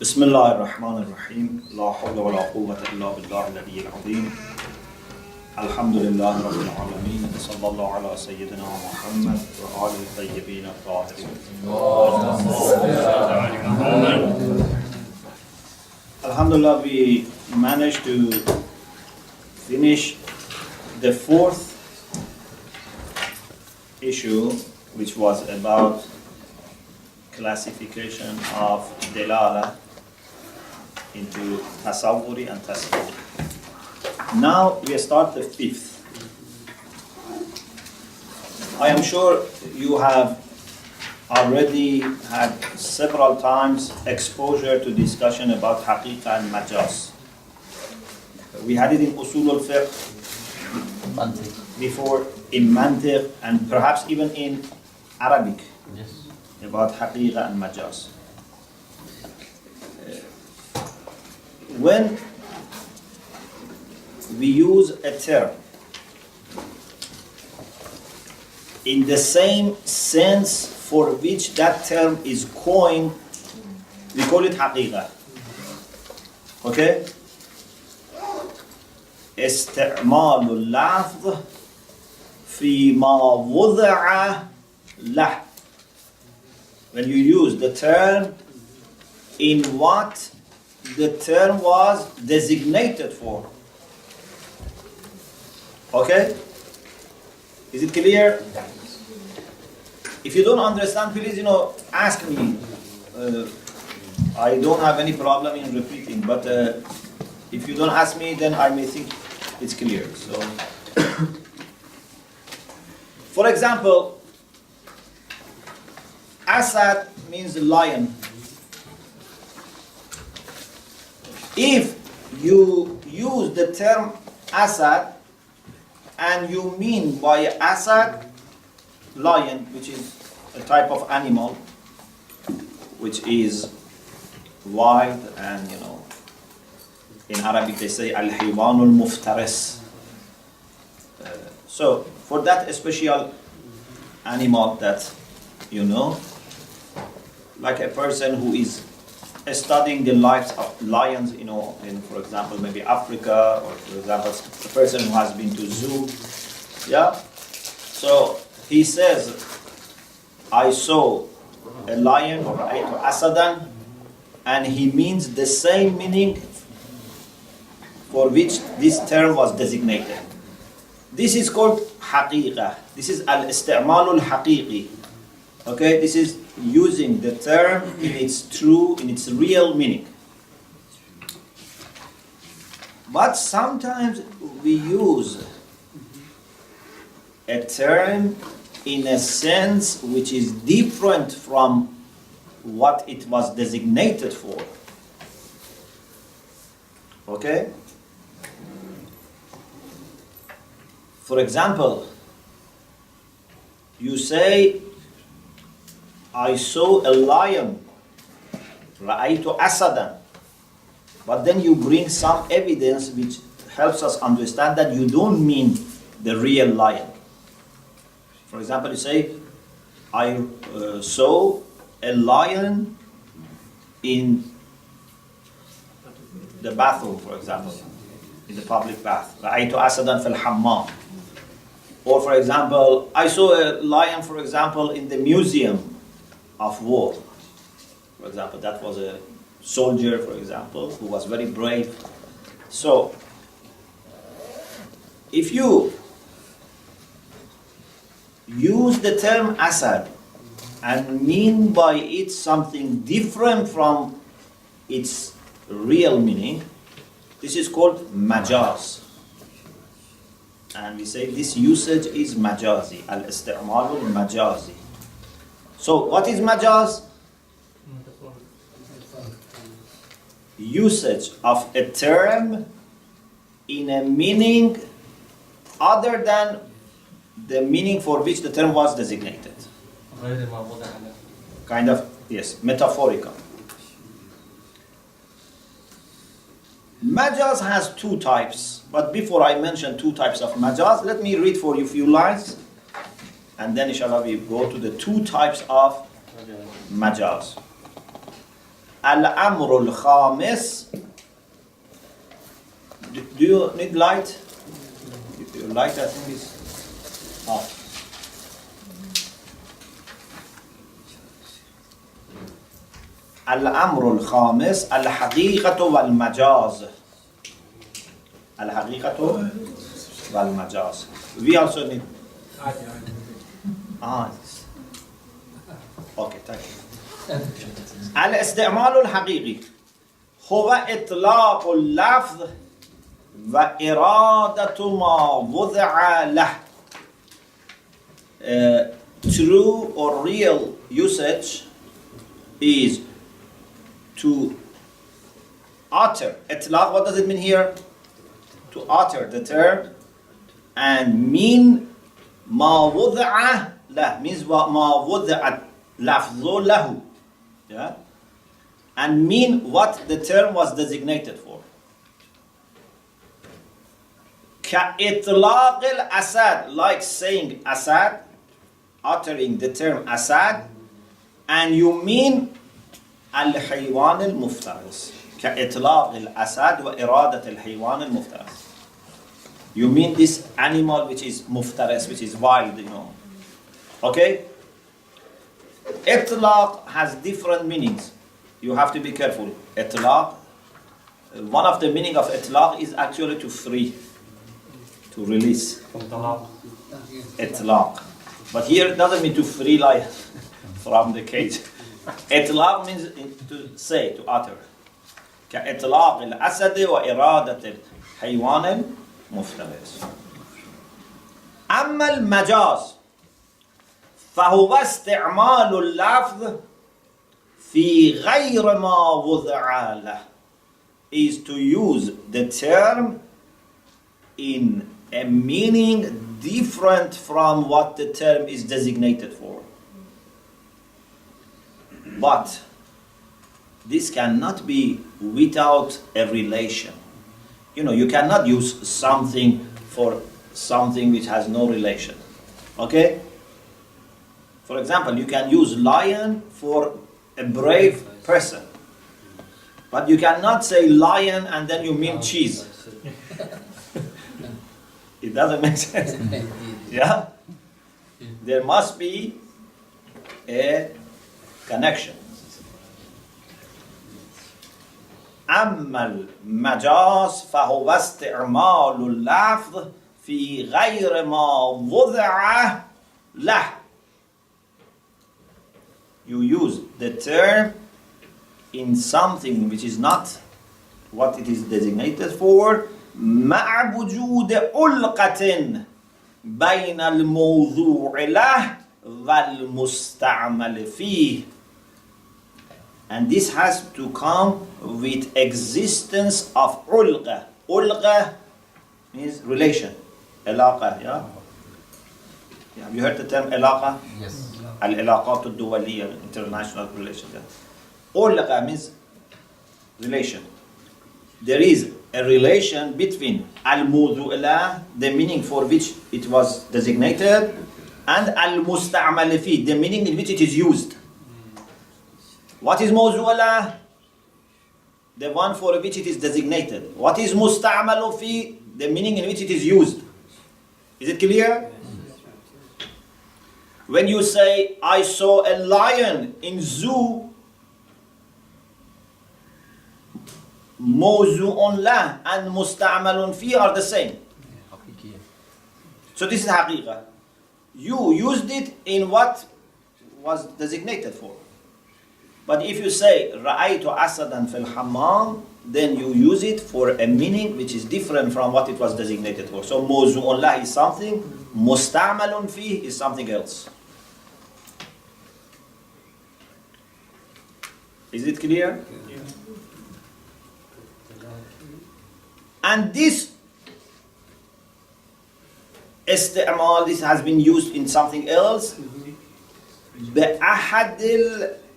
بسم الله الرحمن الرحيم لا حول ولا قوة إلا بالله العلي العظيم الحمد لله رب العالمين صلى الله على سيدنا محمد وآله الطيبين الطاهرين. Alhamdulillah, we managed to finish the fourth issue, which was about classification of delala into tasawwuri and tasawwur. Now we start the fifth. I am sure you have already had several times exposure to discussion about haqiqa and majaz. We had it in Usul al-Fiqh before, in mantiq, and perhaps even in Arabic. Yes. About haqiqa and majaz. When we use a term in the same sense for which that term is coined, we call it haqiqa. Okay? استعمال اللفظ فيما وضع له. When you use the term in what the term was designated for. Okay? Is it clear? If you don't understand, please, ask me. I don't have any problem in repeating, but if you don't ask me, then I may think it's clear. So, for example, Asad means lion. If you use the term Asad and you mean by Asad lion, which is a type of animal which is wild, and in Arabic they say al-hiwan al-muftaris. So for that special animal that like a person who is studying the lives of lions, in, for example, maybe Africa, or for example, a person who has been to zoo, yeah? So he says, I saw a lion, or ra'aytu asadan, and he means the same meaning for which this term was designated. This is called haqiqa. This is al-isti'mal al-haqiqi. Okay, this is using the term in its real meaning. But sometimes we use a term in a sense which is different from what it was designated for. Okay? For example, you say, I saw a lion, ra'aytu asadan. But then you bring some evidence which helps us understand that you don't mean the real lion. For example, you say, I saw a lion in the bathroom, for example, in the public bath. Ra'aytu asadan fil hammam. Or for example, I saw a lion, for example, in the museum of war. For example, that was a soldier, for example, who was very brave. So, if you use the term Asad and mean by it something different from its real meaning, this is called majaz. And we say this usage is majazi, al-isti'mal al-majazi. So, what is majaz? Usage of a term in a meaning other than the meaning for which the term was designated. Kind of, yes, metaphorical. Majaz has two types, but before I mention two types of majaz, let me read for you a few lines, and then inshallah we go to the two types of majaz. الأمر الخامس. Do you need light? Your light, I think, is off. الأمر الخامس الحقيقة والمجاز. الحقيقة والمجاز. We also need. Okay, thank you. الاستعمال الحقيقي هو إطلاق اللفظ وإرادة ما وضع له. True or real usage is to utter. إطلاق, what does it mean here? To utter the term and mean ما وضع له, means ما وضع لفظ له, yeah, and mean what the term was designated for. كإطلاق الأسد, like saying Asad, uttering the term Asad, and you mean الحيوان المفترس. كإطلاق الأسد وإرادة الحيوان المفترس. You mean this animal which is muftaris, which is wild, you know. Okay? Itlaq has different meanings. You have to be careful. Itlaq, one of the meaning of itlaq is actually to free, to release. Itlaq. But here it doesn't mean to free life from the cage. Itlaq means to say, to utter. كإطلاق الأسد وإرادة الحيوان المفترس. أما المجاز فهو استعمال اللفظ في غير ما وضع له, is to use the term in a meaning different from what the term is designated for. But this cannot be without a relation. You know, you cannot use something for something which has no relation. Okay? For example, you can use lion for a brave person. But you cannot say lion and then you mean cheese. It doesn't make sense. Yeah? There must be a connection. أما المجاز فهو استعمال اللفظ في غير ما وضع له. You use the term in something which is not what it is designated for, مع وجود علقة بين الموضوع له والمستعمل فيه. And this has to come with existence of ulqa. Ulqa means relation. Ilaqa, yeah? Have you heard the term ilaqa? Yes. Al-ilaqat al-duwaliya, international relations. Ulqa means relation. There is a relation between al-mudu'la, the meaning for which it was designated, and al-musta'mal fi, the meaning in which it is used. What is mawzu'ala? The one for which it is designated. What is musta'malu fi? The meaning in which it is used. Is it clear? When you say, I saw a lion in zoo, mawzu'un la and musta'malun fi are the same. So this is haqiqah. You used it in what was designated for. But if you say ra'aytu asadan fil hammam, then you use it for a meaning which is different from what it was designated for. So mawzu'un lah is something, musta'malun fi is something else. Is it clear? Yeah. And this isti'mal, this has been used in something else. بأحد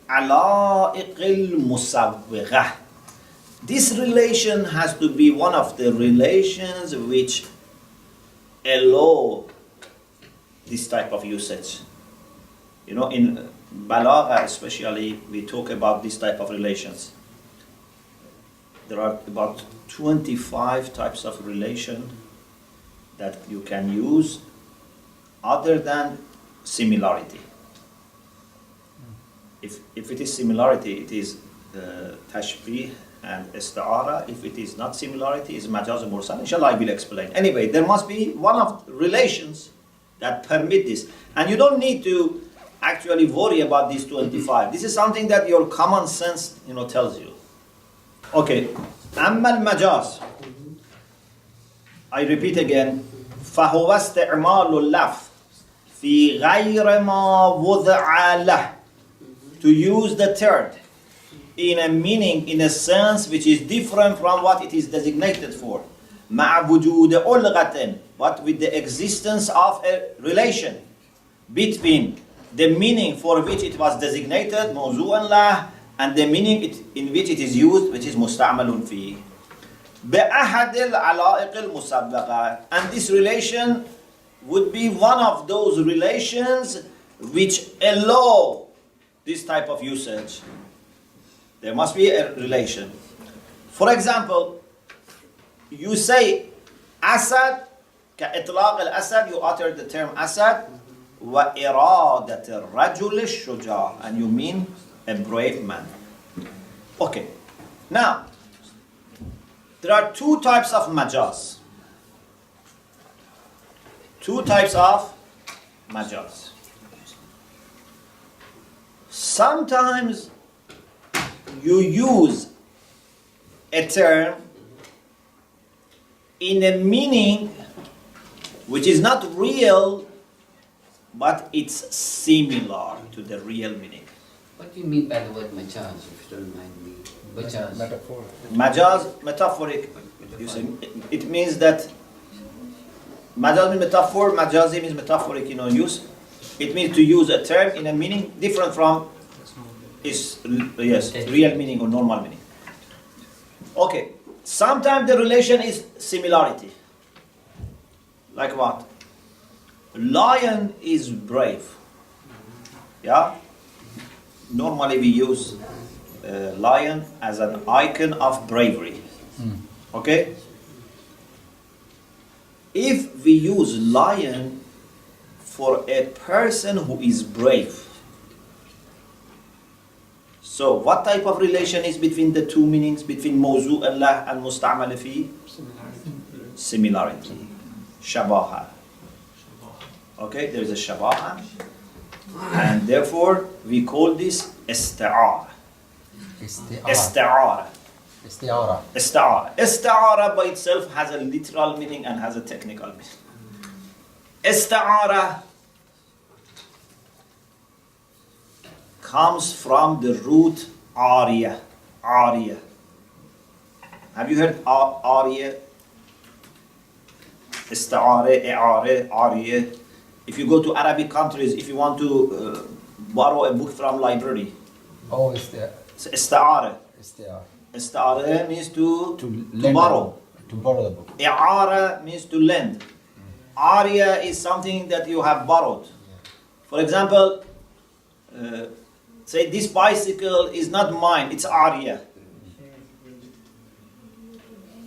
العلائق المسوغة. This relation has to be one of the relations which allow this type of usage. You know, in Balagha especially, we talk about this type of relations. there are about 25 types of relation that you can use other than similarity. If it is similarity, it is tashbih and isti'ara. If it is not similarity, it's majaz mursal. Inshallah, I will explain. Anyway, there must be one of relations that permit this. And you don't need to actually worry about these 25. This is something that your common sense, tells you. Okay. أما المجاز. I repeat again. فهو استعمال اللفظ في غير ما وضع له. To use the term in a meaning, in a sense which is different from what it is designated for. مع وجود ألغة, but with the existence of a relation between the meaning for which it was designated, موضوع له, and the meaning in which it is used, which is مستعمل فيه. بأحد العلائق المسبقة. And this relation would be one of those relations which allow this type of usage. There must be a relation. For example, you say Asad, كإطلاق الأسد, you utter the term Asad, وإرادة الرجل الشجاع, and you mean a brave man. Okay. Now, there are two types of majaz. Two types of majaz. Sometimes you use a term in a meaning which is not real, but it's similar to the real meaning. What do you mean by the word majaz, if you don't mind me? Majaz. Metaphor. Majaz, metaphoric. You see, it means that majaz means metaphor, majazi means metaphoric, use. It means to use a term in a meaning different from its real meaning or normal meaning. Okay. Sometimes the relation is similarity. Like what? Lion is brave. Yeah? Normally we use lion as an icon of bravery. Okay? If we use lion for a person who is brave, so what type of relation is between the two meanings, between mawzu' Allah and musta'mal fi? Similarity. Shabaha. Okay, there is a shabaha. And therefore, we call this isti'ara. Isti'ara. Isti'ara. Isti'ara. Isti'ara by itself has a literal meaning and has a technical meaning. Isti'ara comes from the root ariya. Ariya. Have you heard ariya? Isti'ara, i'ara, ariya. If you go to Arabic countries, if you want to borrow a book from library, isti'ara. Isti'ara means to borrow. To borrow the book. I'ara means to lend. Ariya is something that you have borrowed. For example, say this bicycle is not mine, it's ariya.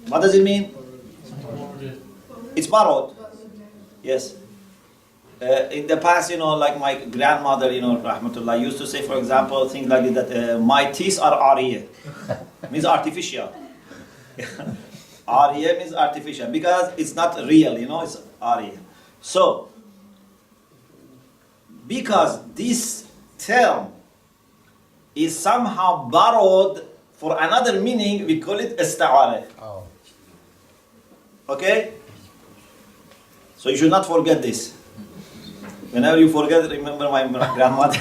What does it mean? It's borrowed. Yes. In the past, like my grandmother, rahmatullah, used to say, for example, things like that, my teeth are ariya. Means artificial. Ariya means artificial because it's not real, it's ariya. So, because this term is somehow borrowed for another meaning, we call it isti'ara. Oh. Okay? So you should not forget this. Whenever you forget, remember my grandmother.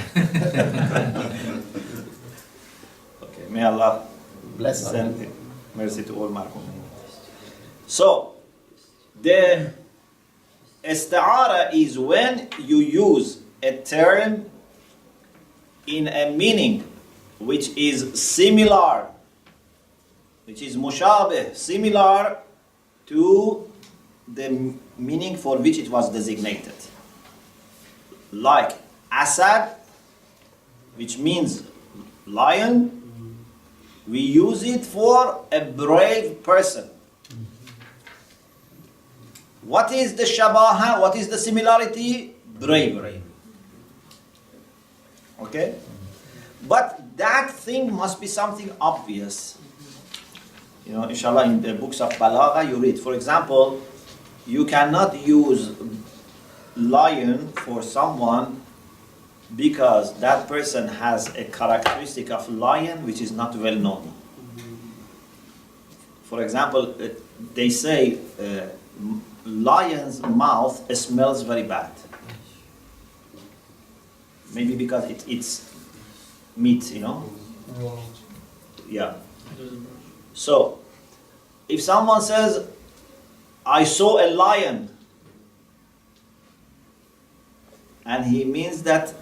Okay, may Allah Bless send mercy to all marhum. So, the isti'ara is when you use a term in a meaning which is similar, which is mushabih, similar to the meaning for which it was designated. Like Asad, which means lion, We use it for a brave person. What is the shabaha? What is the similarity? Bravery. Okay? But that thing must be something obvious. You know, inshallah, in the books of Balagha you read. For example, you cannot use lion for someone because that person has a characteristic of lion which is not well known. For example, they say lion's mouth smells very bad. Maybe because it eats meat, you know? Yeah. So, if someone says, I saw a lion, and he means that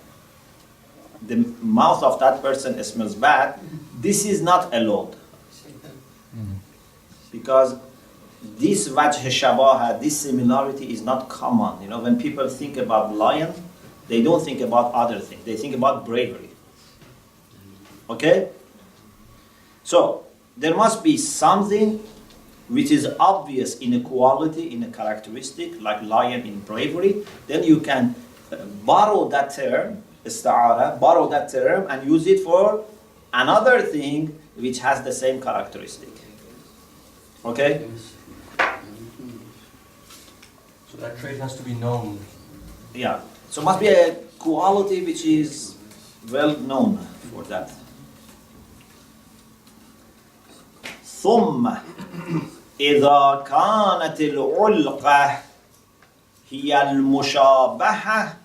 the mouth of that person smells bad, this is not allowed. Because this wajh shabaha, this similarity is not common. You know, when people think about lion, they don't think about other things. They think about bravery. Okay? So, there must be something which is obvious in a quality, in a characteristic, like lion in bravery. Then you can borrow that term, ista'ara, borrow that term and use it for another thing which has the same characteristic. Okay? So that trait has to be known. Yeah. So must be a quality which is well known for that. ثم إذا كانت العلقة هي المشابهة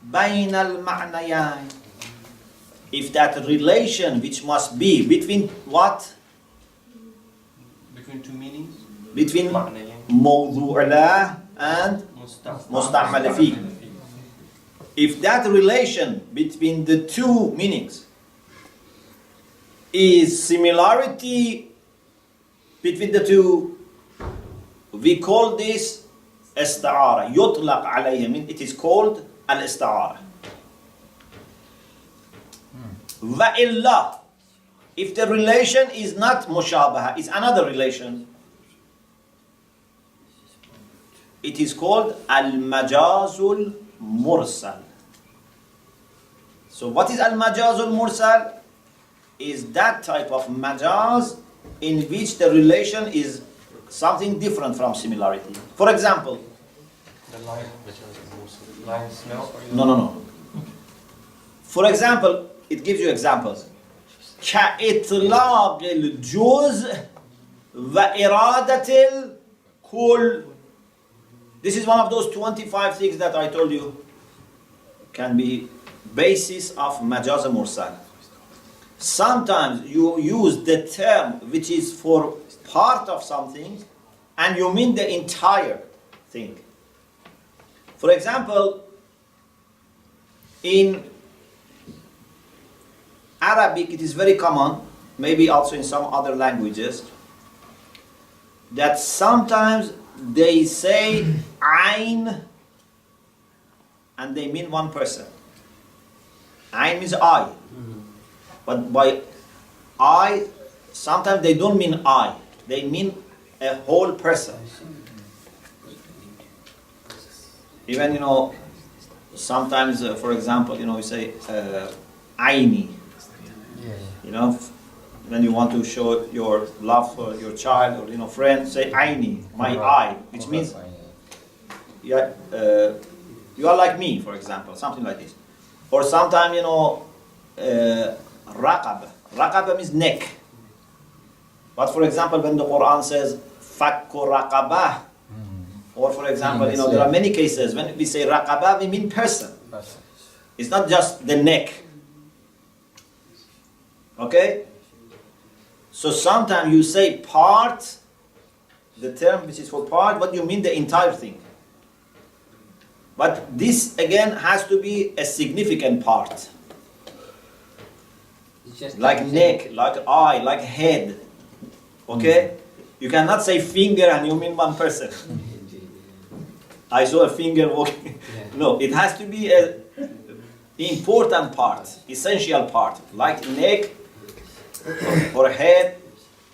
بين المعنيين. If that relation which must be between what? Between two meanings? Between معنيين. موضوع له and مستعمل فيه. If that relation between the two meanings is similarity between the two, we call this استعارة. يطلق عليه, mean it is called al-ista'ara. وَإِلَّا, if the relation is not mushabaha, is another relation, it is called al-majazul mursal. So what is al-majazul mursal? Is that type of majaz in which the relation is something different from similarity. For example, The lion, lion smell? no. For example, it gives you examples. كإطلاق الجزء وإرادة الكل. This is one of those 25 things that I told you can be basis of majaz mursal. Sometimes you use the term which is for part of something and you mean the entire thing. For example, in Arabic it is very common, maybe also in some other languages, that sometimes they say ayn and they mean one person. Ayn means I. But by I, sometimes they don't mean I. They mean a whole person. Even, you know, sometimes, for example, you know, we say aini. You know, when you want to show your love for your child or, you know, friend, say aini, my eye, which means you are like me, for example, something like this. Or sometimes, you know, raqaba. Raqaba means neck. But for example, when the Quran says fakku raqabah, or for example, you know, there are many cases when we say raqabah, we mean person. It's not just the neck. Okay? So sometimes you say part, the term which is for part, but you mean the entire thing. But this again has to be a significant part. Like neck, like eye, like head. Okay? You cannot say finger and you mean one person. I saw a finger walking. No, it has to be an important part, essential part. Like neck, or head,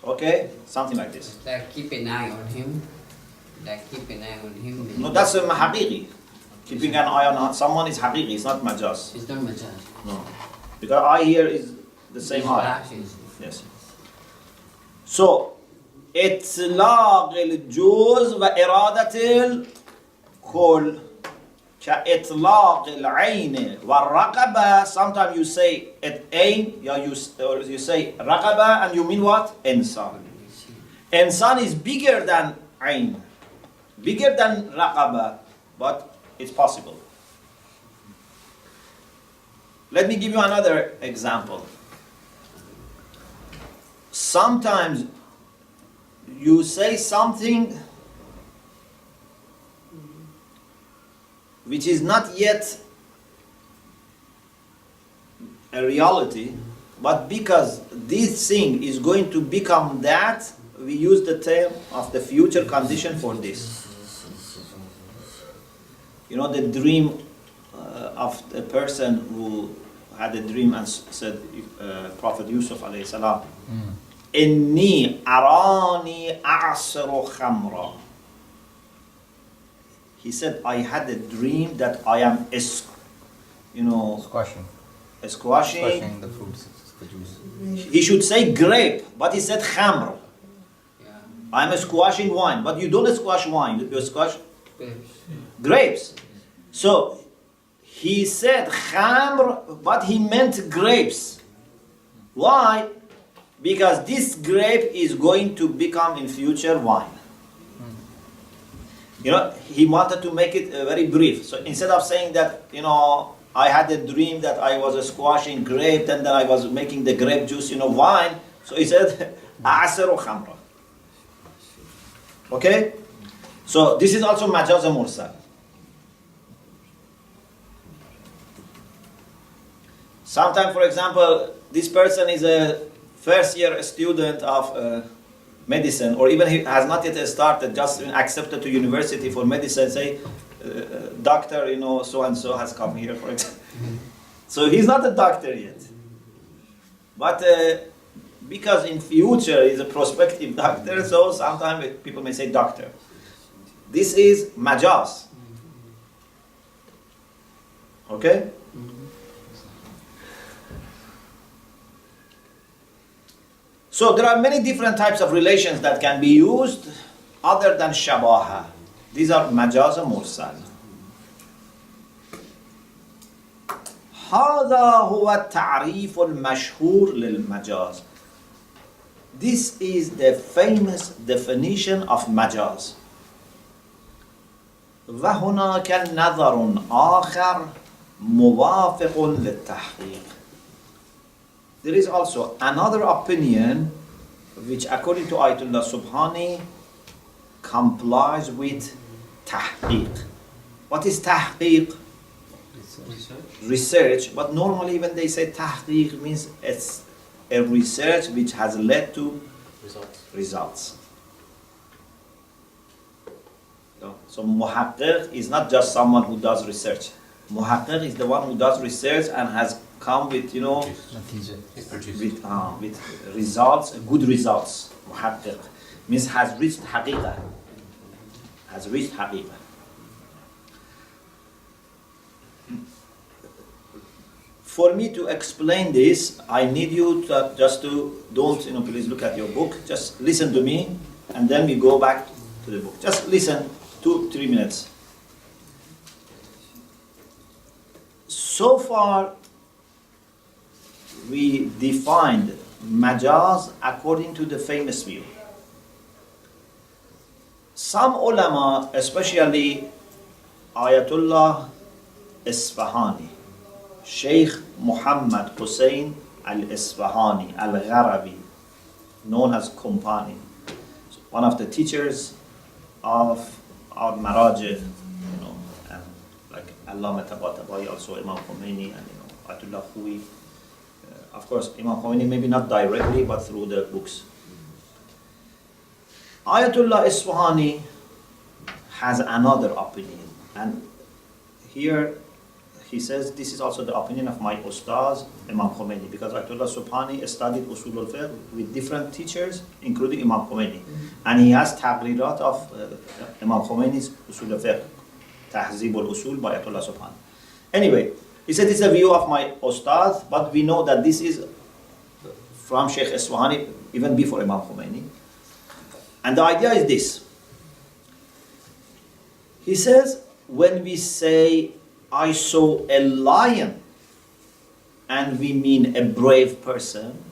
okay, something like this. Like keep an eye on him. Like keep an eye on him. No, that's a haqiqi. Keeping an eye on someone is haqiqi, it's not majaz. It's not majaz. No, because eye here is the same eye. Yes. So, إطلاق الجوز وإرادة الكل كإطلاق العين والرقبة. Sometimes you say عين, or you say رقبة, and you mean what? إنسان. إنسان is bigger than عين, bigger than رقبة, but it's possible. Let me give you another example. Sometimes you say something which is not yet a reality, but because this thing is going to become that, we use the term of the future condition for this. You know, the dream of a person who had a dream and said, Prophet Yusuf alayhi salam, Inni arani a'siru khamra. He said, I had a dream that I am, Squashing squashing. the fruits, the juice. He should say grape, but he said khamr. Yeah. I'm squashing wine, but you don't squash wine, you squash Grapes. grapes. So he said khamr, but he meant grapes. Why? Because this grape is going to become in future wine. You know, he wanted to make it very brief. So instead of saying that, I had a dream that I was squashing grape and then I was making the grape juice, wine. So he said, A'asiru khamra. Okay? So this is also majaz mursal. Sometimes, for example, this person is a first year student of medicine, or even he has not yet started, just accepted to university for medicine, say, doctor, so and so has come here, for example. So he's not a doctor yet. But because in future he's a prospective doctor, so sometimes people may say doctor. This is majaz. Okay? So there are many different types of relations that can be used other than shabaha. These are majaz mursal. هذا هو التعريف المشهور للمجاز. This is the famous definition of majaz. وهناك نظر آخر موافق للتحقيق. There is also another opinion which, according to Ayatollah Subhani, complies with tahqiq. What is tahqiq? Research. But normally when they say tahqiq, means it's a research which has led to results. So muhaqqiq is not just someone who does research. Muhaqqiq is the one who does research and has come with, with results, good results. Muhaqqiq means has reached haqiqah. Has reached haqiqah. For me to explain this, I need you to don't, please look at your book. Just listen to me, and then we go back to the book. Just listen 2-3 minutes. So far, we defined majaz according to the famous view. Some ulama, especially Ayatollah Isfahani, Sheikh Muhammad Hussein al-Isfahani al-Gharabi, known as Kompani, one of the teachers of our Marajih, and like Allama Tabatabai, also Imam Khomeini, and Ayatollah Khuwi. Of course, Imam Khomeini maybe not directly, but through the books. Ayatollah Isfahani has another opinion, and here he says this is also the opinion of my Ustaz Imam Khomeini, because Ayatollah Subhani studied Usul al-Fiqh with different teachers, including Imam Khomeini. And he has taqrirat of Imam Khomeini's Usul al-Fiqh, Tahzib al-Usul by Ayatollah Subhani. Anyway, he said it's a view of my Ustaz, but we know that this is from Sheikh Iswahani, even before Imam Khomeini. And the idea is this. He says, when we say, I saw a lion, and we mean a brave person,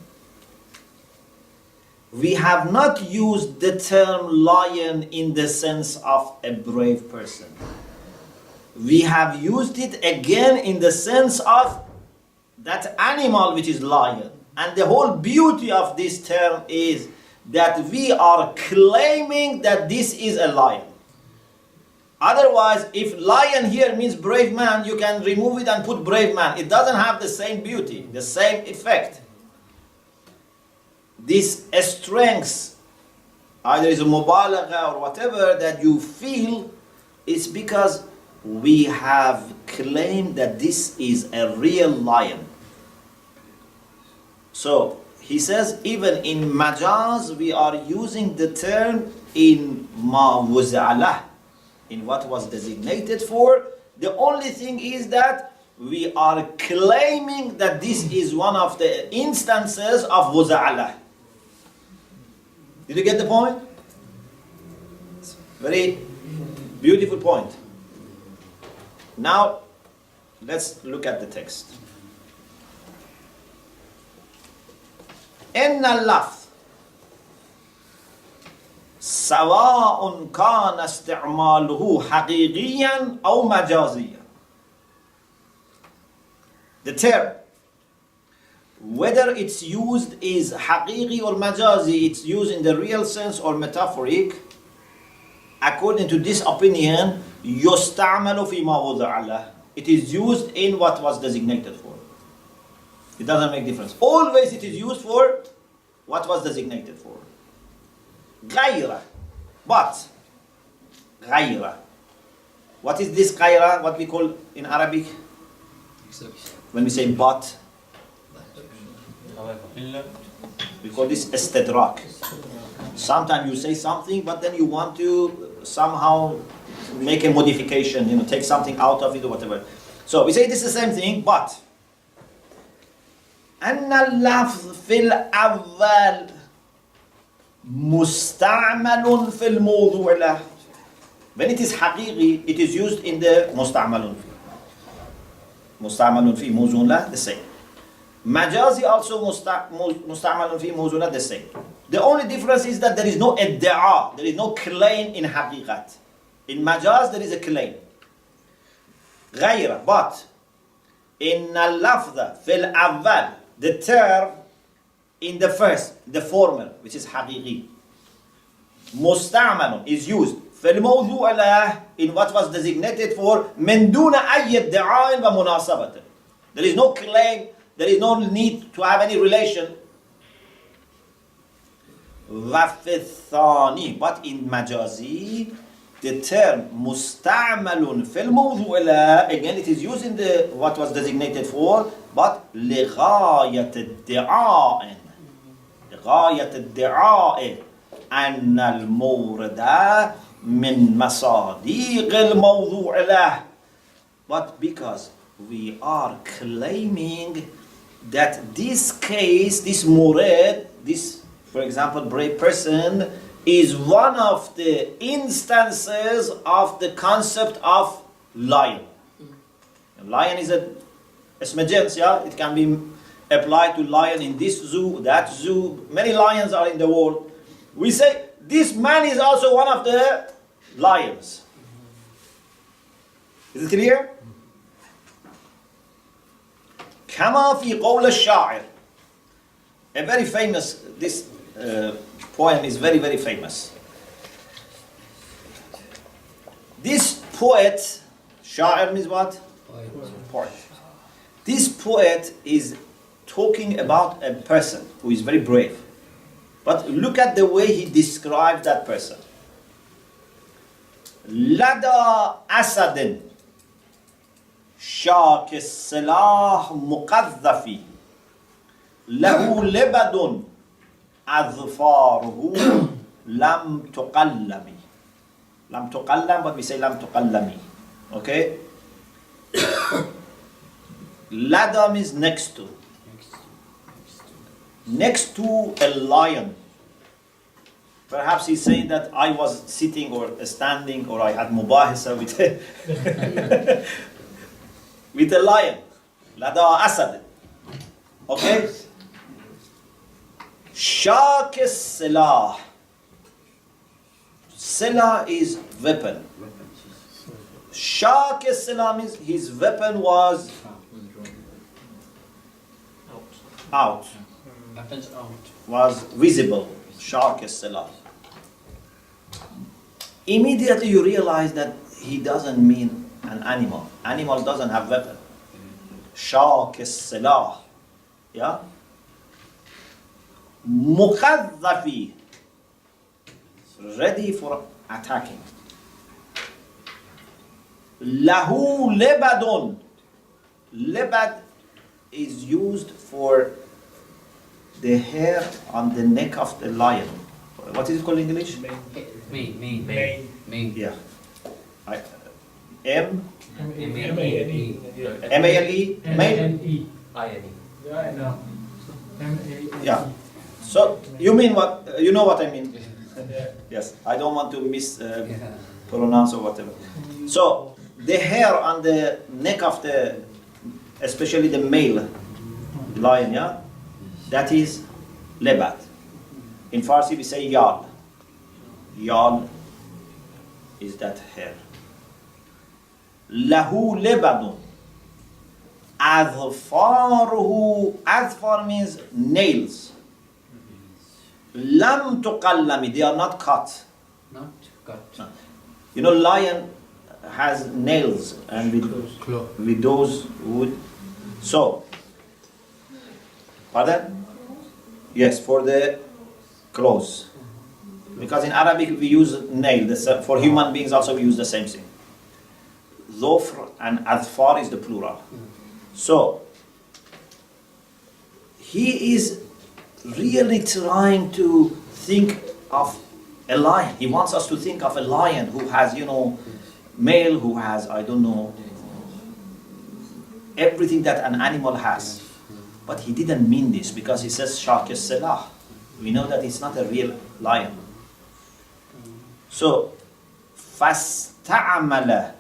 we have not used the term lion in the sense of a brave person. We have used it again in the sense of that animal which is lion. And the whole beauty of this term is that we are claiming that this is a lion. Otherwise, if lion here means brave man, you can remove it and put brave man. It doesn't have the same beauty, the same effect. This strength, either is a mubalagha or whatever that you feel, is because we have claimed that this is a real lion. So, he says, even in Majaz, we are using the term in ma wuza'alah, in what was designated for. The only thing is that we are claiming that this is one of the instances of wuza'alah. Did you get the point? Very beautiful point. Now, let's look at the text. إن اللفظ سواء كان استعماله حقيقيا أو مجازيا. The term, whether it's used is حقيقي or majazi, it's used in the real sense or metaphoric, according to this opinion, يستعمل فيما وضع له. It is used in what was designated for. It doesn't make difference. Always it is used for what was designated for. غير. But. غير. What is this غير? What we call in Arabic? Exception. When we say but. However, illa. We call this istidrak. Sometimes you say something, but then you want to somehow make a modification, take something out of it or whatever. So we say this is the same thing, but أن اللفظ في الأول مستعمل في الموضوع له. When it is حقيقي, it is used in the مستعمل فيه. مستعمل فيه موزون له, the same. Majazi also مستعمل فيه موزون له, the same. The only difference is that there is no ادعاء, there is no claim in حقيقة. In Majaz there is a claim. غير, but إن اللفظ في الأول, the term in the first, the former, which is حقيقي, مستعمل is used في الموضوع له, in what was designated for, من دون أي ادعاء ومناسبة. There is no claim, there is no need to have any relation. وفي الثاني, but in Majazi, the term مستعمل في الموضوع له, again it is used in the what was designated for, but لغاية ادعاء أن المورد من مصادق الموضوع له. But because we are claiming that this case, this murid, this, for example, brave person, is one of the instances of the concept of lion. Lion is a smajens, yeah? It can be applied to lion in this zoo, that zoo. Many lions are in the world. We say this man is also one of the lions. Is it clear? كما في قول الشاعر. A very famous, this poem is very, very famous. This poet, sha'ir means what? Poet. This poet is talking about a person who is very brave. But look at the way he describes that person. لدى أسد شاك السلاح مقذف له لبد أظفاره لم تقلم. لم تقلم, but we say لم تقلمي. Okay? Lada means next to. Next to a lion. Perhaps he's saying that I was sitting or standing or I had mubahisa with a, with a lion. Lada asad. Okay? Shak silah. Silah is weapon. Shak silah means his weapon was out. Weapons out. Was visible. Shak silah. Immediately you realize that he doesn't mean an animal. Animal doesn't have weapon. Shak silah. Yeah? Muqaddafi. Ready for attacking. Lahu lebadun. Lebad is used for the hair on the neck of the lion. What is it called in English? Mane. Yeah. M-A-N-E. M-A-L-E? Male? Yeah. So you mean what? You know what I mean? Yes. I don't want to mispronounce or whatever. So the hair on the neck of the, especially the male lion, yeah, that is lebad. In Farsi we say yal. Yal is that hair. Lahu lebadun. Adfaruhu. Adfar means nails. Lam tuqallami. They are not cut. Not cut. You know, lion has nails and with those wood. So, pardon? Yes, for the clothes. Because in Arabic we use nail. For human beings also we use the same thing. Dhofr and adfar is the plural. So, he is really trying to think of a lion. He wants us to think of a lion who has, male, who has, everything that an animal has. But he didn't mean this because he says Shak Salah. We know that it's not a real lion. So, fasta'amala.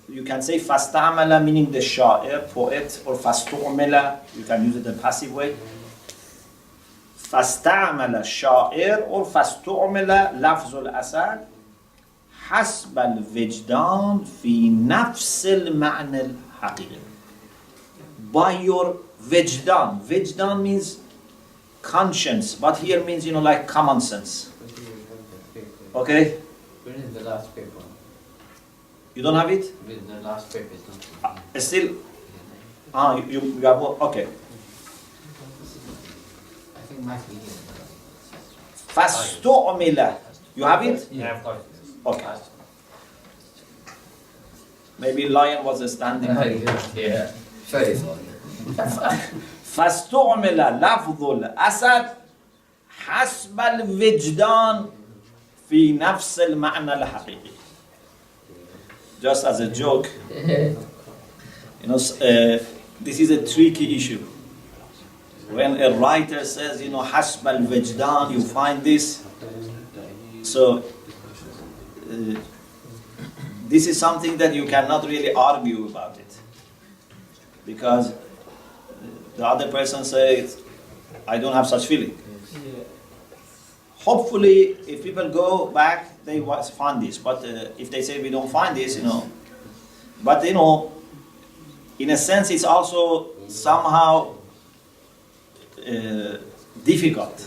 You can say fasta'amala meaning the sha'ir, poet, or fastu'mala. You can use it in a passive way. فاستعمل الشاعر or فاستعمل لفظ الأسد حسب الوجدان في نفس المعنى الحقيقي. By your وجدان. وجدان means conscience, but here means like common sense. Okay? Where is the last paper? You don't have it? With the last paper is not. Still? You have okay. I think might be here. فاستعمل. You have it? Yeah, I've got it. Okay. Maybe lion was standing. Yeah. Sorry for you. فاستعمل لفظ الأسد حسب الوجدان في نفس المعنى الحقيقي. Just as a joke, this is a tricky issue. When a writer says, حسب الوجدان, you find this. So, this is something that you cannot really argue about it. Because the other person says, I don't have such feeling. Hopefully, if people go back, they find this. But if they say we don't find this, But in a sense, it's also somehow difficult.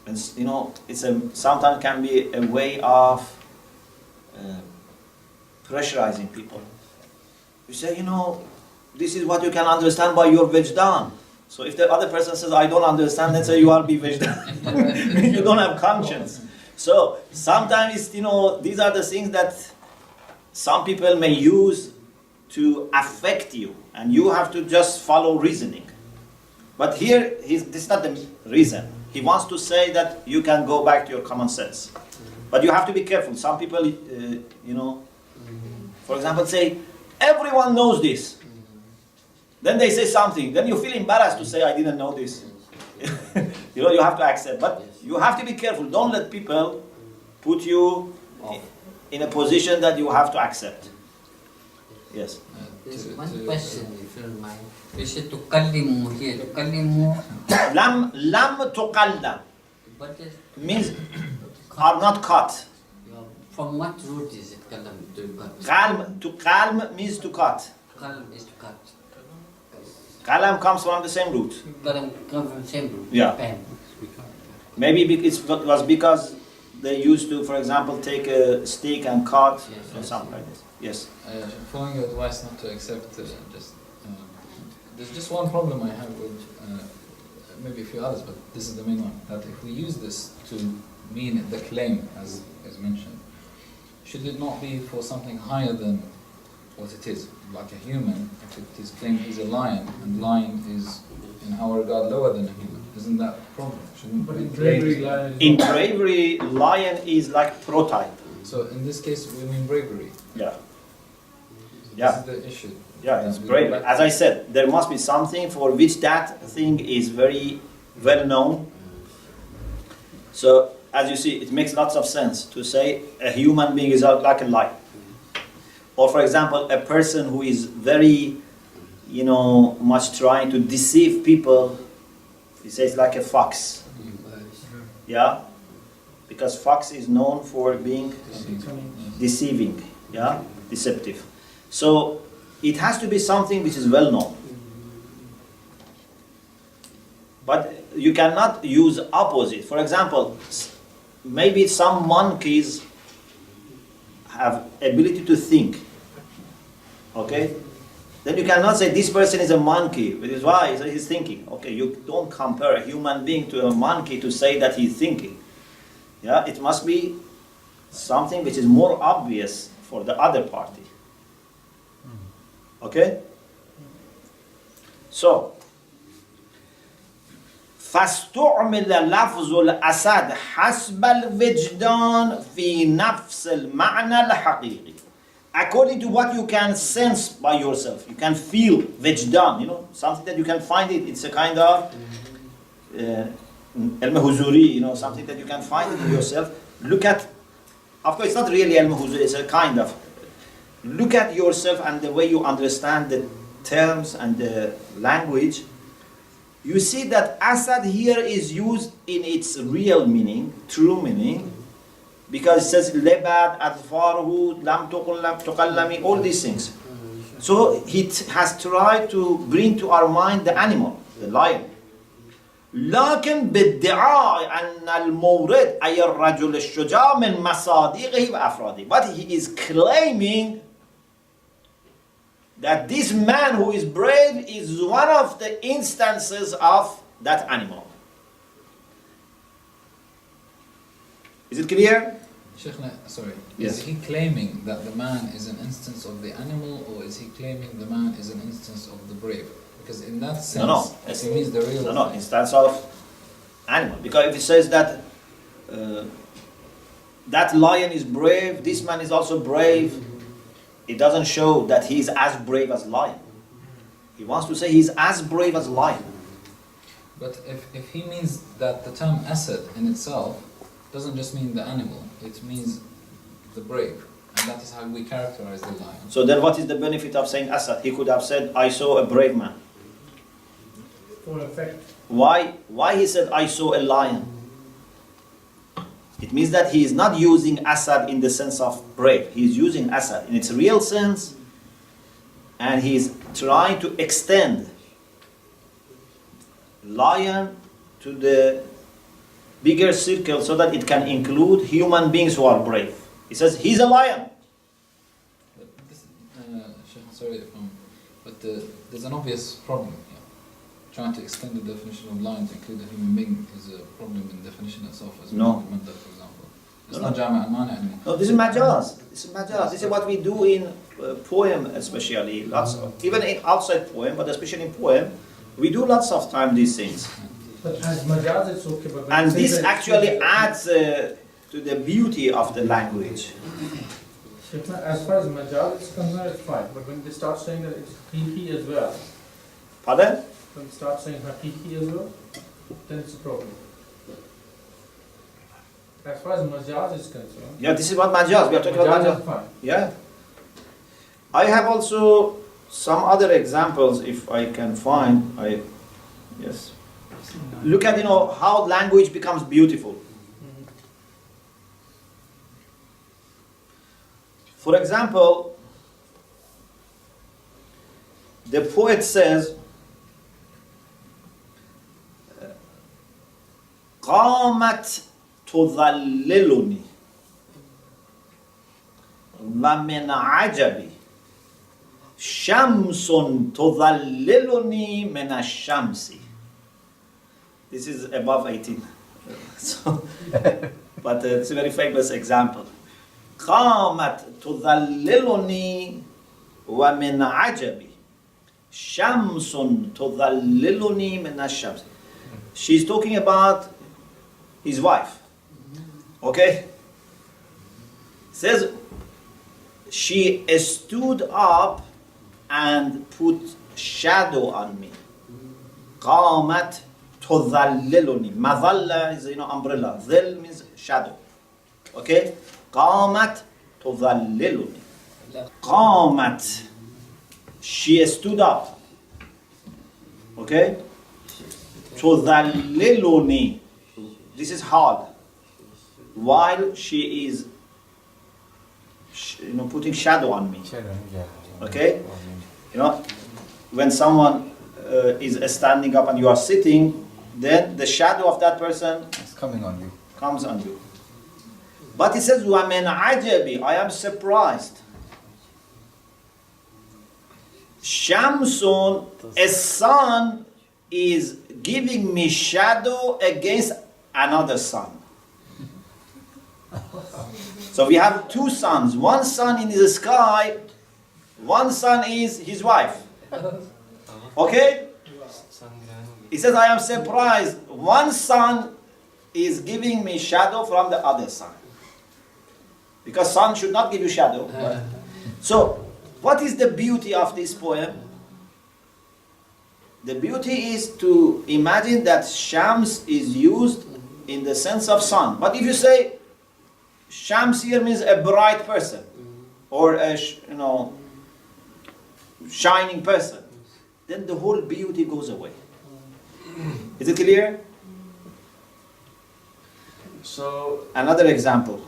And it's sometimes can be a way of pressurizing people. You say, this is what you can understand by your vejdan. So if the other person says, I don't understand, then say you are be vejdan. You don't have conscience. So sometimes, these are the things that some people may use to affect you, and you have to just follow reasoning. But here, this is not the reason. He wants to say that you can go back to your common sense. But you have to be careful. Some people, for example, say, everyone knows this. Then they say something. Then you feel embarrassed to say, I didn't know this. You have to accept. But you have to be careful. Don't let people put you in a position that you have to accept. Yes. There's one question, if you don't mind. You said tukallimu here. Tukallimu. Lam tuqallam What is means are not cut. from what root is it kallam to cut? Qalm means to cut. Kallam is to cut. Qalam comes from the same root. Kallam comes from the same root. Yeah. Pen. Maybe it was because they used to, for example, take a stick and cut or something like this. Yes. Following your advice not to accept there's just one problem I have with maybe a few others, but this is the main one, that if we use this to mean the claim as mentioned, should it not be for something higher than what it is? Like a human, if it is claimed he's a lion, and lion is in our regard lower than a human, isn't that a problem? But in bravery, lion In bravery, lion is like prototype. So in this case we mean bravery. Yeah. This Yeah. is the issue. Yeah, it's bravery. As I said, there must be something for which that thing is very well known. So, as you see, it makes lots of sense to say a human being is like a lion. Or, for example, a person who is very, much trying to deceive people, he says like a fox. Yeah? Because fox is known for being deceiving, yeah? Deceptive. So, it has to be something which is well known. But you cannot use opposite. For example, maybe some monkeys have ability to think. Okay? Then you cannot say this person is a monkey. Which is why he's thinking. Okay, you don't compare a human being to a monkey to say that he's thinking. Yeah, it must be something which is more obvious for the other party. Okay? So, فاستعمل لفظ الأسد حسب الوجدان في نفس المعنى الحقيقي. According to what you can sense by yourself, you can feel وجدان, something that you can find it. It's a kind of al-huzuri, something that you can find in yourself. Look at, of course, it's not really al-huzuri. It's a kind of. Look at yourself and the way you understand the terms and the language. You see that Asad here is used in its real meaning, true meaning, because it says lebad, adfarhu, lam tuqallami, all these things. So he has tried to bring to our mind the animal, the lion. لكن بادعاء أن المورد أي الرجل الشجاع من مصادقه وأفراده. But he is claiming that this man who is brave is one of the instances of that animal. Is it clear? Sheikhna, sorry. Yes. Is he claiming that the man is an instance of the animal, or is he claiming the man is an instance of the brave? Because in that sense, it means the real thing. Instance of animal. Because if it says that that lion is brave, this man is also brave, it doesn't show that he is as brave as lion. He wants to say he's as brave as lion. But if he means that the term asad in itself doesn't just mean the animal, it means the brave. And that is how we characterize the lion. So then what is the benefit of saying Asad? He could have said, I saw a brave man. for effect. Why he said, I saw a lion? It means that he is not using Asad in the sense of brave. He is using Asad in its real sense, and he is trying to extend lion to the bigger circle so that it can include human beings who are brave. He says, he's a lion. But this, sorry if but there's an obvious problem here. Trying to extend the definition of lion to include a human being is a problem in definition itself as well. No. For example. It's not Jama' al-Mani anymore. No, this is majaz. This is majaz. This is what we do in poem, especially. Lots of, even in outside poem, but especially in poem, we do lots of time these things. But as majaz, it's okay. But when And you say this that- actually adds to the beauty of the language. Shaykhna, as far as majaz is concerned, it's fine. But when they start saying that it's haqiqi as well, Pardon? when they start saying haqiqi as well, then it's a problem. As far as majaz is concerned, Yeah, this is what majaz. We are talking about majaz majaz. is fine. Yeah. I have also some other examples if I can find. Yes. Look at how language becomes beautiful. For example, the poet says, قامت تظللني ومن عجبي شمس تظللني من الشمس. This is above 18. So, but it's a very famous example. قامت تظللني ومن عجبي شمس تظللني من الشمس. She's talking about his wife. Okay? Says she stood up and put shadow on me. قامت تظللني. مظلة is umbrella. ظل means shadow. Okay? قامت تظللني. قامت. She stood up. Okay? تظللني. This is hard. While she is putting shadow on me. Okay? When someone is standing up and you are sitting, then the shadow of that person It's coming on you. comes on you. But it says, وَمِنْ عَجَبِ, I am surprised. Shamsun, a sun, is giving me shadow against another sun. So we have two suns. One sun in the sky, one sun is his wife. Okay? He says, I am surprised. One sun is giving me shadow from the other sun. Because sun should not give you shadow. So, what is the beauty of this poem? The beauty is to imagine that Shams is used in the sense of sun. But if you say Shams here means a bright person or a shining person, then the whole beauty goes away. Is it clear? So, Another example.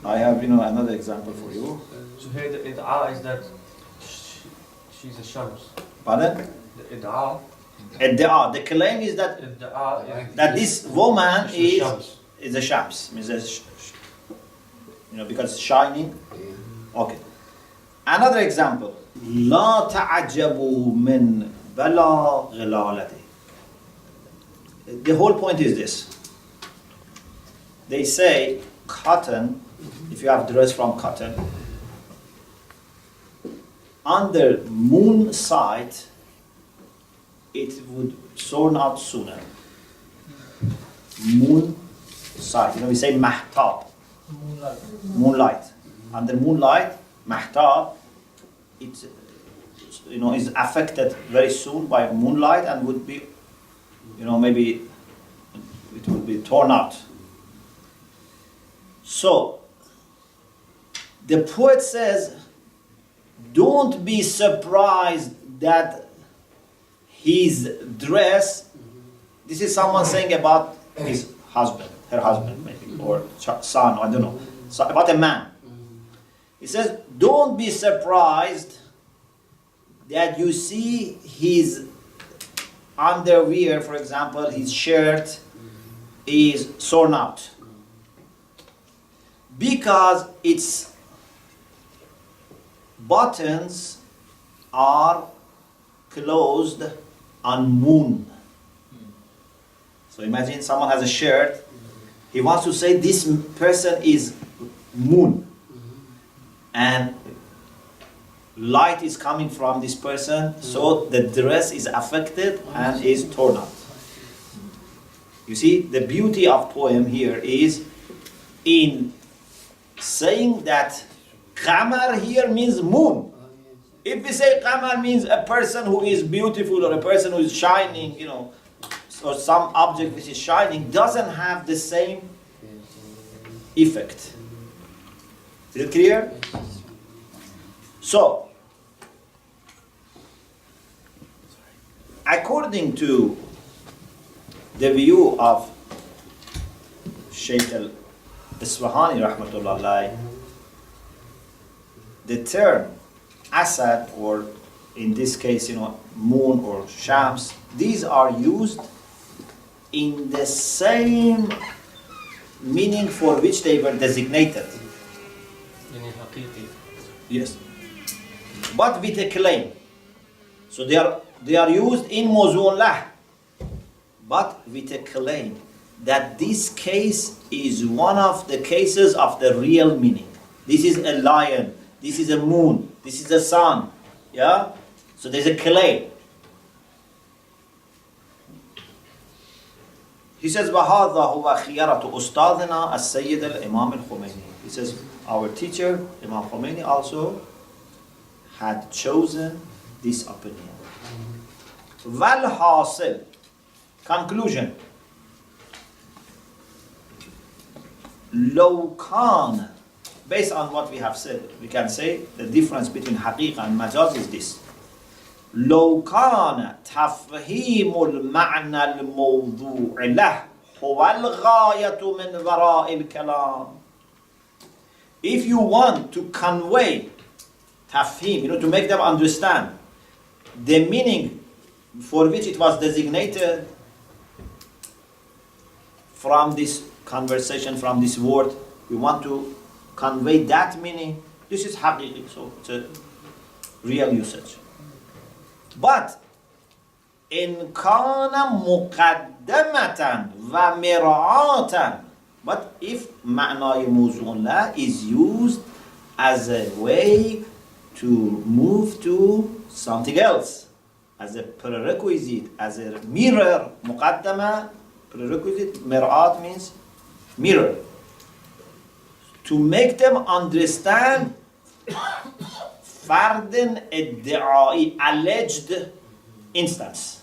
I have another example for you. so here the id'a is that she's a shams. Pardon? The id'a, Idda'a. The claim is that id'a this woman is a shams. is a shams, means because it's shining. Okay. Another example. لا تعجبوا من بلا غلالته. The whole point is this. They say cotton, if you have dress from cotton, under moon side, it would turn out sooner. Moon side, we say mahtab, Moonlight. moonlight. Under moonlight, mahtab, it is affected very soon by moonlight and would be, maybe it would be torn out. So, the poet says, don't be surprised that his dress, this is someone saying about his husband, her husband maybe, or son, I don't know, so about a man. He says, don't be surprised that you see his underwear, for example, his shirt is torn out. Because its buttons are closed on moon. So imagine someone has a shirt He wants to say this person is moon, and light is coming from this person, so the dress is affected and is torn out. You see, the beauty of poem here is in saying that qamar here means moon. If we say qamar means a person who is beautiful or a person who is shining, you know, or some object which is shining, doesn't have the same effect. Is it clear? So, according to the view of Shaykh al-Isfahani rahmatullah alayhi, the term Asad, or in this case, you know, moon or Shams, these are used in the same meaning for which they were designated. Yes. But with a claim. So they are used in Mawzu'un lah, but with a claim that this case is one of the cases of the real meaning. This is a lion, this is a moon, this is a sun. Yeah? So there's a claim. He says, وَهَذَا هُوَ خِيَرَةُ أُسْتَاذِنَا السَّيِّدَ الْإِمَامِ الْخُمَيْنِي. He says, our teacher, Imam Khomeini, also had chosen this opinion. وَالْحَاصِلِ. Conclusion. لَوْ كَانَ. Based on what we have said, we can say the difference between haqiqa and majaz is this. لو كان تفهيم المعنى الموضوع له هو الغاية من وراء الكلام. If you want to convey tafhim, to make them understand the meaning for which it was designated from this conversation, from this word, we want to convey that meaning, this is haqiqi, so it's a real usage. But in kana muqaddamatan wa mir'atan, but if ma'na mawzu'un la is used as a way to move to something else, as a prerequisite, as a mirror, muqaddama, prerequisite, mir'at means mirror, to make them understand Farden iddi'ai, alleged instance.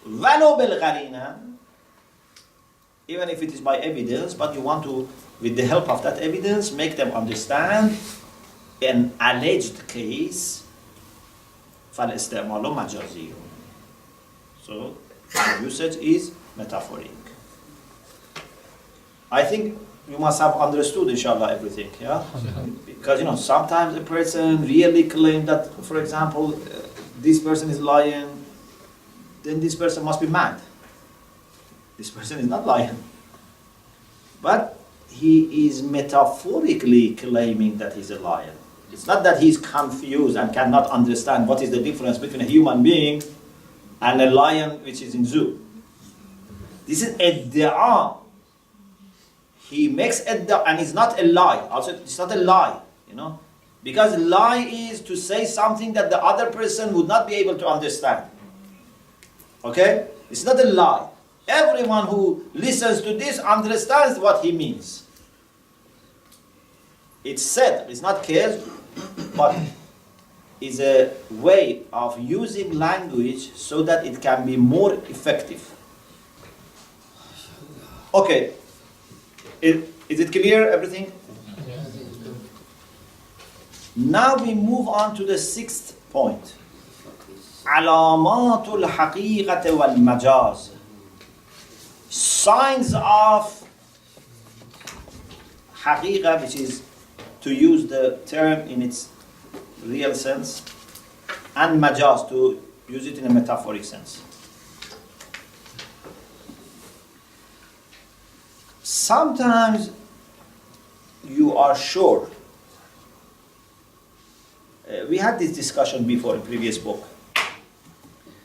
Walau bil gharina, even if it is by evidence, but you want to, with the help of that evidence, make them understand an alleged case. فالاستعمال مجازي. So the usage is metaphoric. I think you must have understood, inshallah, everything, yeah? Because, sometimes a person really claims that, for example, this person is lying, then this person must be mad. This person is not lying. But he is metaphorically claiming that he's a liar. It's not that he's confused and cannot understand what is the difference between a human being and a lion which is in zoo. This is idda'a. He makes idda'a, and it's not a lie. Also, it's not a lie, because lie is to say something that the other person would not be able to understand. Okay? It's not a lie. Everyone who listens to this understands what he means. It's said, it's not clear, but it's a way of using language so that it can be more effective. Okay. Is it clear, everything? Now we move on to the sixth point. علامات الحقيقة والمجاز. Signs of حقيقة, which is to use the term in its real sense, and majaz, to use it in a metaphoric sense. Sometimes you are sure. We had this discussion before in previous book.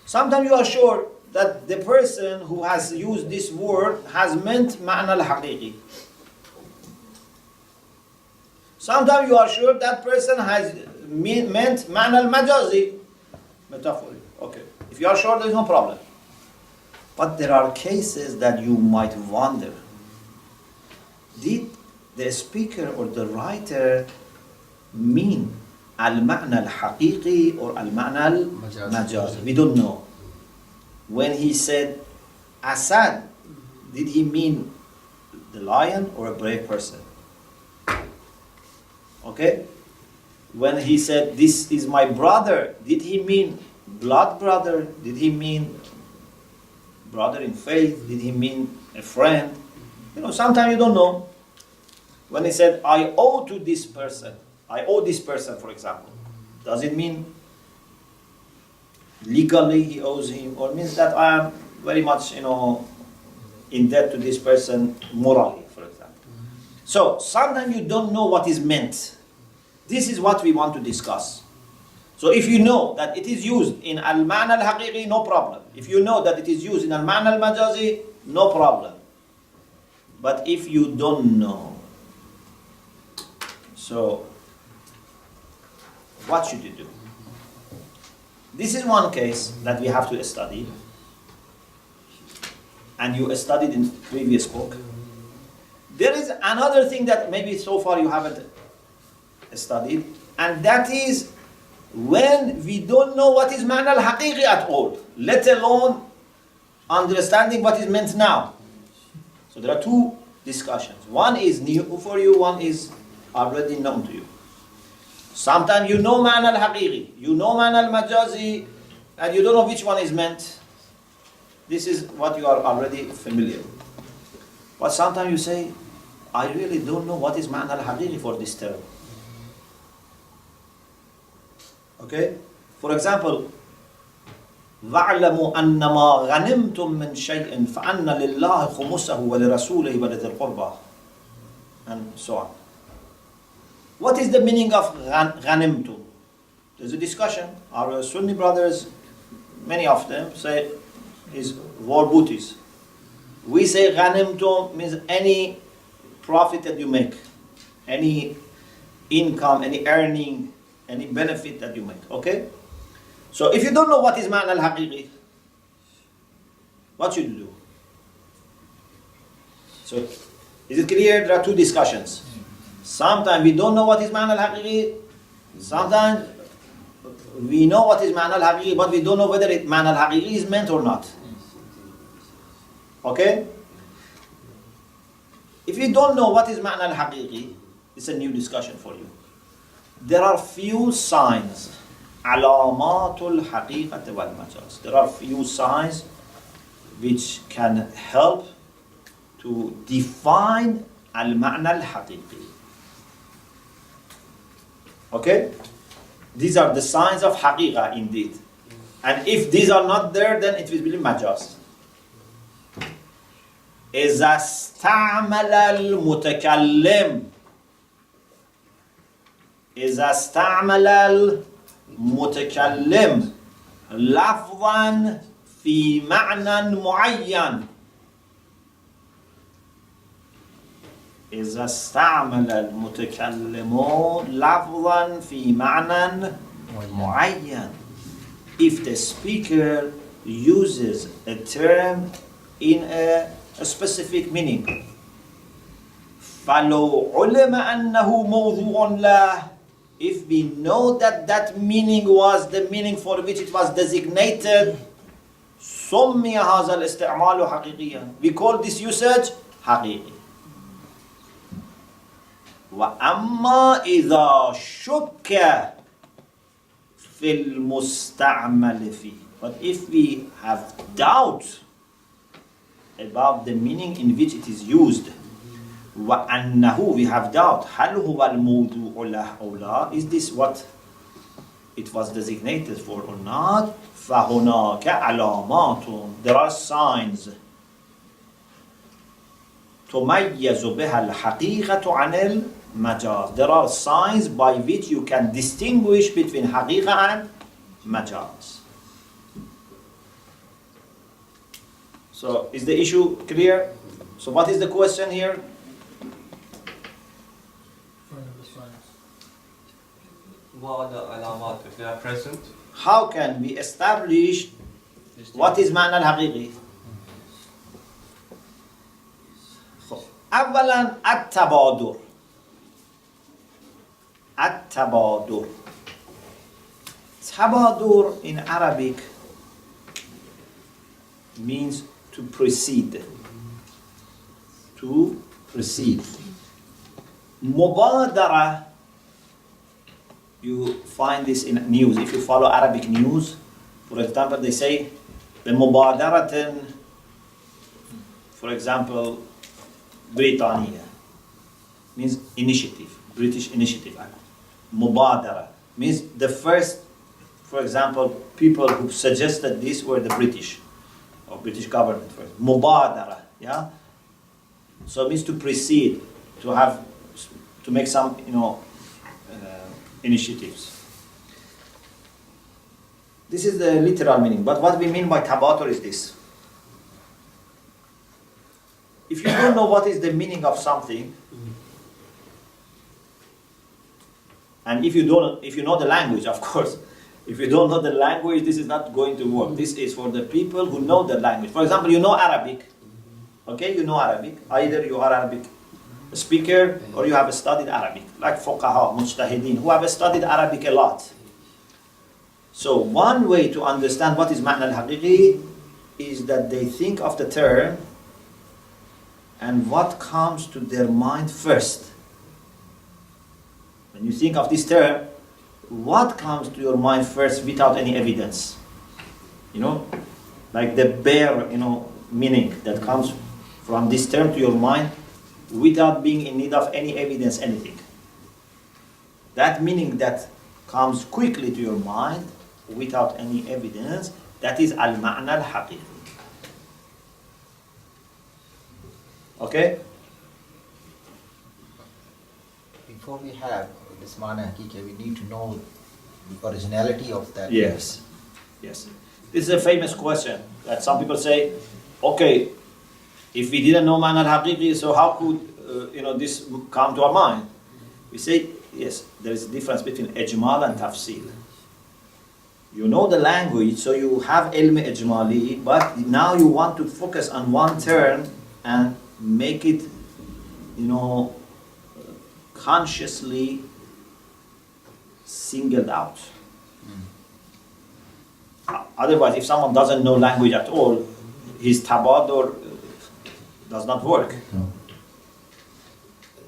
Sometimes you are sure that the person who has used this word has meant ma'na al-haqiqi. Sometimes you are sure that person has meant ma'na al-majazi, metaphor. Okay, if you are sure, there is no problem. But there are cases that you might wonder, did the speaker or the writer mean al-ma'na al-haqiqi or al-ma'na al-majazi? We don't know. When he said Asad, did he mean the lion or a brave person? Okay? When he said, this is my brother, did he mean blood brother? Did he mean brother in faith? Did he mean a friend? You know, sometimes you don't know. When he said, I owe to this person, I owe this person, for example, does it mean legally he owes him, or means that I am very much, in debt to this person morally, for example? So sometimes you don't know what is meant. This is what we want to discuss. So if you know that it is used in al-ma'na al-haqiqi, no problem. If you know that it is used in al-ma'na al-majazi, no problem. But if you don't know, so what should you do? This is one case that we have to study, and you studied in previous book. There is another thing that maybe so far you haven't studied, and that is when we don't know what is ma'na al-haqiqi at all, let alone understanding what is meant now. So there are two discussions. One is new for you, one is already known to you. Sometimes you know ma'na al-haqiqi, you know ma'na al-majazi, and you don't know which one is meant. This is what you are already familiar with. But sometimes you say, I really don't know what is ma'na al-haqiqi for this term. Okay? For example, وَاعْلَمُوا أَنَّمَا غَنِمْتُم مِّن شَيْءٍ فَأَنَّ لِلَّهِ خُمُسَهُ وَلِرَسُولِهِ وَلِذِي الْقُرْبَى, and so on. What is the meaning of ghanimtum? There's a discussion. Our Sunni brothers, many of them say is war booties. We say ghanimtum means any profit that you make, any income, any earning, any benefit that you make. Okay? So if you don't know what is ma'na al-haqiqi, what should you do? So is it clear? There are two discussions. Sometimes we don't know what is ma'na al-haqiqi. Sometimes we know what is ma'na al-haqiqi, but we don't know whether ma'na al-haqiqi is meant or not. Okay? If you don't know what is ma'na al-haqiqi, it's a new discussion for you. There are few signs. Alamatul haqiqat wal majaz. There are few signs which can help to define al-ma'na al-haqiqi. Okay? These are the signs of haqiqa indeed. And if these are not there, then it will be majaz. إذا استعمل المتكلم إذا استعمل المتكلم لفظا في معنى معين إذا استعمل المتكلم لفظا في معنى معين. If the speaker uses a term in a specific meaning, فَلَوْ عُلِمَ أَنَّهُ مَوْضُوعٌ لَهُ, if we know that that meaning was the meaning for which it was designated, سُمِّيَ هَذَا الْإِسْتِعْمَالُ حَقِيقِيًا, we call this usage حقيقي. وَأَمَّا إِذَا شُكَّ فِي الْمُسْتَعْمَلِ فِيهِ, but if we have doubt about the meaning in which it is used, وَأَنَّهُ, we have doubt, هَلْ هُوَ الْمَوْضُوعُ لَهُ أَوْ لَا, is this what it was designated for or not? فَهُنَاكَ عَلَامَاتٌ, there are signs تُمَيَّزُ بِهَا الْحَقِيقَةُ عَنِ الْمَجَازِ, there are signs by which you can distinguish between haqiqa and majaz. So is the issue clear? So what is the question here? What are the alamat if they are present? How can we establish what is معنى الحقيقي؟ أولا التبادر. التبادر. Tabadur in Arabic means to precede. To precede. Mubadara, you find this in news. If you follow Arabic news, for example, they say the Mubadaratan, for example, Britannia means initiative, British initiative. Mubadara means the first, for example, people who suggested this were the British or British government first. Mubadara, yeah. So it means to precede, to have, to make some, initiatives. This is the literal meaning. But what we mean by tabatur is this. If you don't know what is the meaning of something, and if you know the language, of course, if you don't know the language, this is not going to work. This is for the people who know the language. For example, you know Arabic. Okay, you know Arabic. Either you are Arabic speaker or you have studied Arabic, like fuqaha, mujtahideen, who have studied Arabic a lot. So one way to understand what is ma'na al-haqiqi is that they think of the term and what comes to their mind first. When you think of this term, what comes to your mind first without any evidence? Like the bare, meaning that comes from this term to your mind without being in need of any evidence, anything. That meaning that comes quickly to your mind without any evidence, that is al-ma'na al-haqiqi. Okay? Before we have this ma'na hakika, we need to know the originality of that. Yes. Yes. This is a famous question that some people say, okay, if we didn't know ma'na al-haqiqi, so how could this come to our mind? We say, yes, there is a difference between ijmal and tafsil. You know the language, so you have ilm ijmali, but now you want to focus on one term and make it, consciously singled out. Otherwise, if someone doesn't know language at all, his tabadur does not work. No.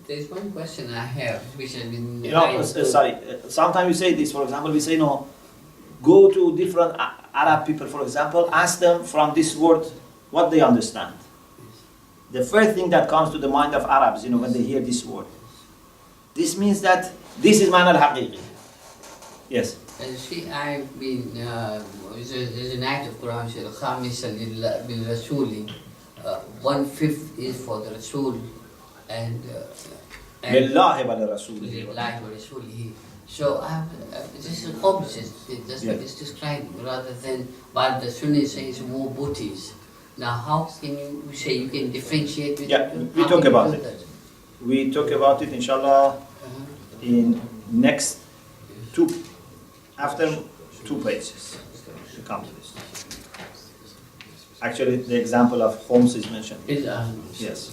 There's one question I have, which has been... Sometimes we say this, for example, we say, go to different Arab people, for example, ask them from this word what they understand. The first thing that comes to the mind of Arabs, when they hear this word. This means that this is ma'na al-haqiqi. Yes. See, I've been, there's an ayat of Quran, Khamisa bil Rasuli, 1/5 is for the Rasul, and Lillahi wa li Lillahi wa Rasulihi. So this is opposite, that's what it's describing, rather than, but the Sunni says more booties. Now how can you say you can differentiate between? Yeah, we talk about it. We talk about it, inshallah, in next after 2 pages. To come to this. Actually, the example of Homs is mentioned. Yes.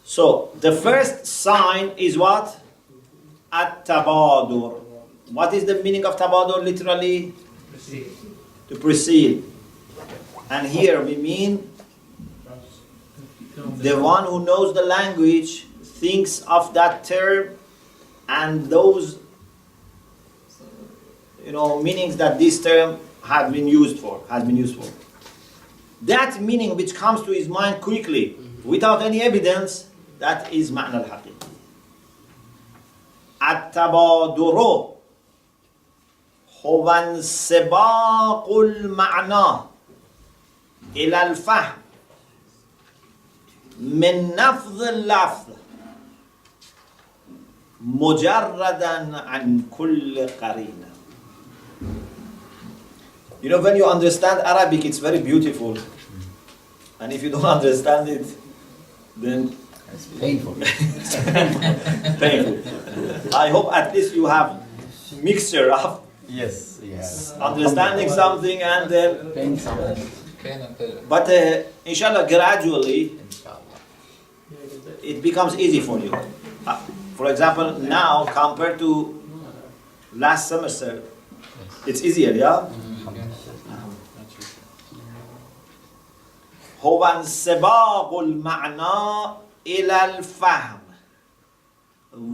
So, the first sign is what? At-tabadur. What is the meaning of tabadur literally? To precede. And here we mean the one who knows the language thinks of that term and those meanings that this term has been used for. That meaning which comes to his mind quickly without any evidence, that is ma'na al-haqiqi. At-tabaduru huwa insibaqul ma'na ila al-fahm min nafdh al-lafz mujarradan an kull qarina. You know, when you understand Arabic, it's very beautiful. And if you don't understand it, then It's painful. painful. I hope at least you have mixture of Yes, yes. understanding something and then, Pain something. Pain and pleasure. but inshallah, gradually, Inshallah. it becomes easy for you. For example, now compared to last semester, it's easier, yeah? هو انسباق المعنى إلى الفهم.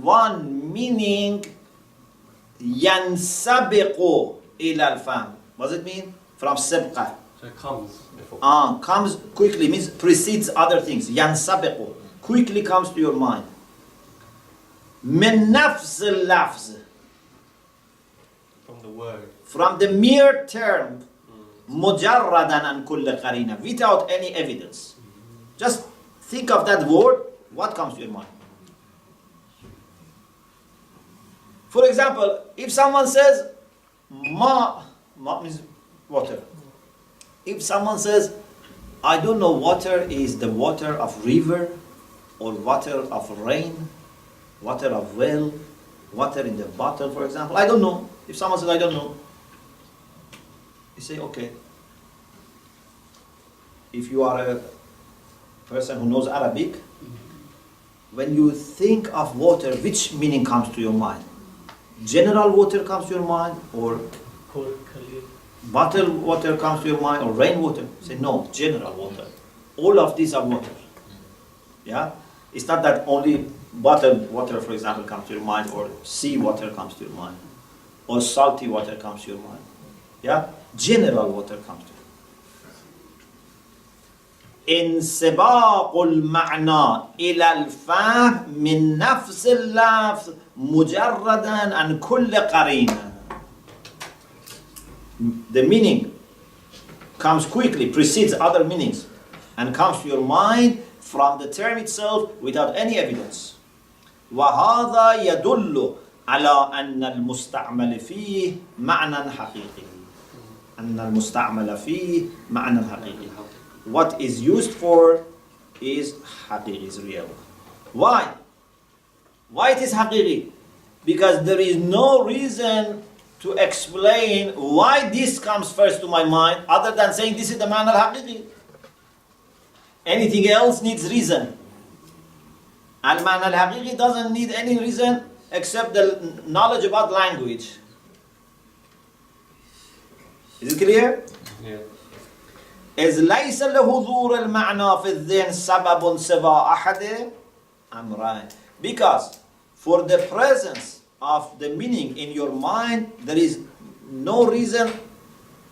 One meaning ينسبق إلى الفهم. What does it mean? From سبقة. So it comes before. Comes quickly, means precedes other things. ينسبق. Quickly comes to your mind. من نفس اللفظ. From the word. From the mere term. مجردا عن كل قرينة. Without any evidence. Just think of that word. What comes to your mind? For example, if someone says ma means water. If someone says, I don't know, water is the water of river or water of rain, water of well, water in the bottle, for example. I don't know. If someone says, I don't know, you say, okay. If you are a person who knows Arabic, when you think of water, which meaning comes to your mind? General water comes to your mind, or bottled water comes to your mind, or rainwater? Say no, general water. All of these are water. Yeah? It's not that only bottled water, for example, comes to your mind, or sea water comes to your mind, or salty water comes to your mind. Yeah? General water comes to you. انسباق المعنى إلى الفهم من نفس اللفظ مجردا عن كل قرينة. The meaning comes quickly, precedes other meanings, and comes to your mind from the term itself without any evidence. وهذا يدل على أن المستعمل فيه معنى حقيقي. أن المستعمل فيه معنى حقيقي. What is used for is haqiqi, is real. Why? Why it is haqiqi? Because there is no reason to explain why this comes first to my mind other than saying this is the man al-haqiqi. Anything else needs reason. Al-man al-haqiqi doesn't need any reason except the knowledge about language. Is it clear? Yeah. إذ ليس لحضور المعنى في الذهن سبب سوى أحد أمرين. Because for the presence of the meaning in your mind, there is no reason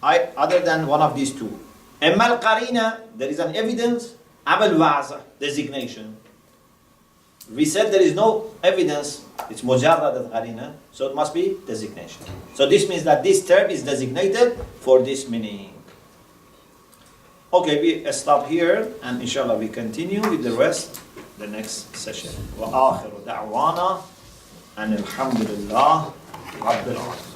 other than one of these two. إما القرينة, there is an evidence. أما الوعظ, designation. We said there is no evidence. It's مجرد القرينة, so it must be designation. So this means that this term is designated for this meaning. Okay, we stop here, and inshallah we continue with the rest the next session. وآخر دعوانا أن الحمد لله رب العالمين.